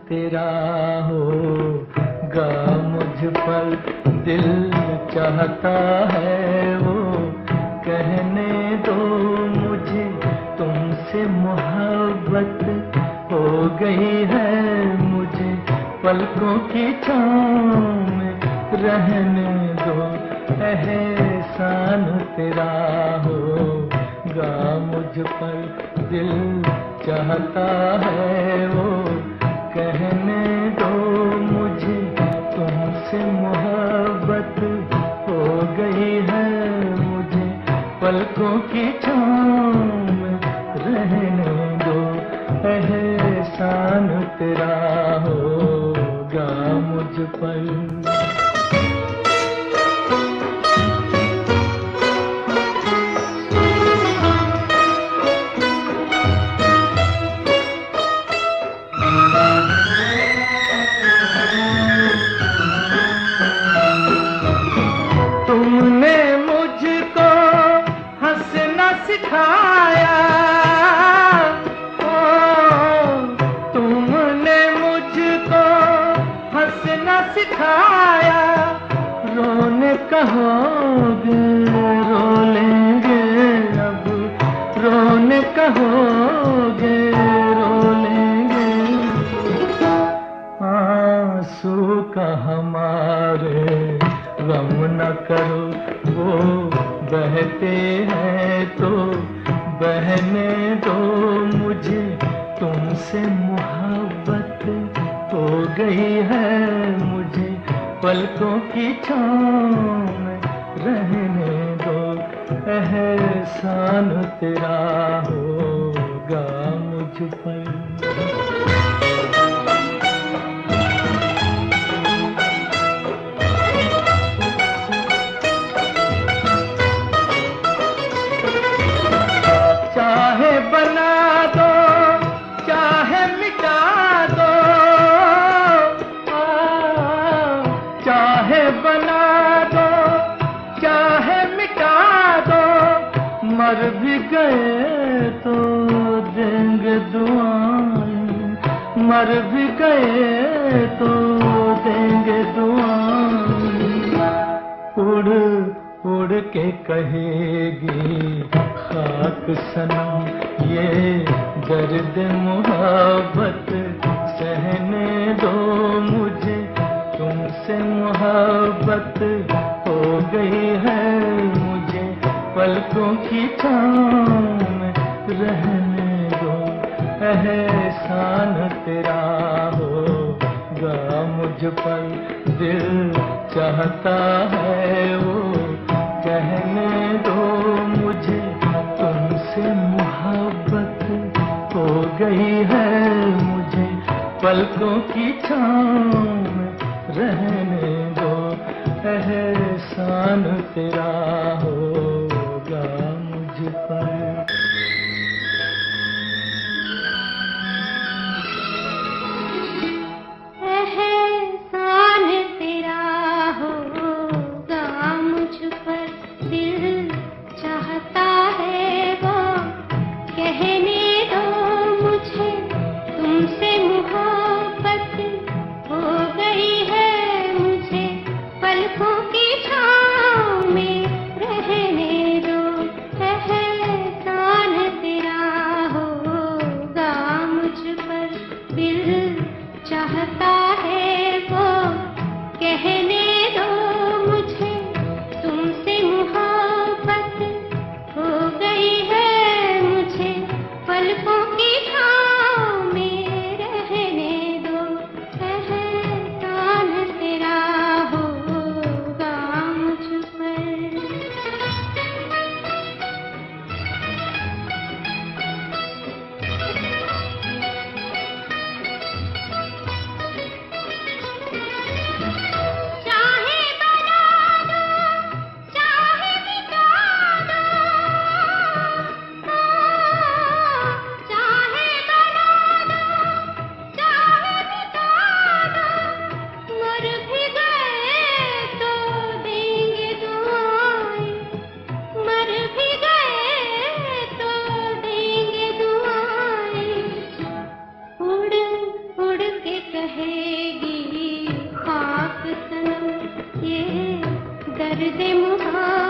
तेरा होगा मुझ पर दिल चाहता है वो कहने दो मुझे तुमसे मोहब्बत हो गई है मुझे पलकों की छाँव में रहने दो एहसान तेरा होगा मुझ पर दिल चाहता है वो कहने दो मुझे तुमसे मोहब्बत हो गई है मुझे पलकों की छाँव में रहने दो एहसान तेरा होगा मुझ पर। तुमने मुझको हंसना सिखाया तुमने मुझको हंसना सिखाया रोने कहोगे रो लेंगे अब रोने कहोगे रो लेंगे आंसू का हमारे गम न करो वो बहते हैं तो बहने दो मुझे तुमसे मोहब्बत हो गई है मुझे पलकों की छाँव में रहने दो एहसान तेरा होगा मुझ पर। चाहे बना दो चाहे मिटा दो चाहे बना दो चाहे मिटा दो मर भी गए तो देंगे दुआएं मर भी गए तो देंगे दुआएं उड़ उड़ के कहेगी खाक सनम ये दर्द मोहब्बत सहने दो मुझे तुमसे मोहब्बत हो गई है मुझे पलकों की छाँव में रहने दो एहसान तेरा होगा मुझ पर दिल चाहता है वो कहने दो मुझे तुमसे मोहब्बत हो गई है मुझे पलकों की छाँव में रहने दो एहसान तेरा होगा मुझ पर। एहसान तेरा होगा मुझ पर दिल चाहता है वो कहने दो मुझे तुमसे मोहब्बत हो गई है मुझे पलकों की छाँव में रहे दर्द मुहाबत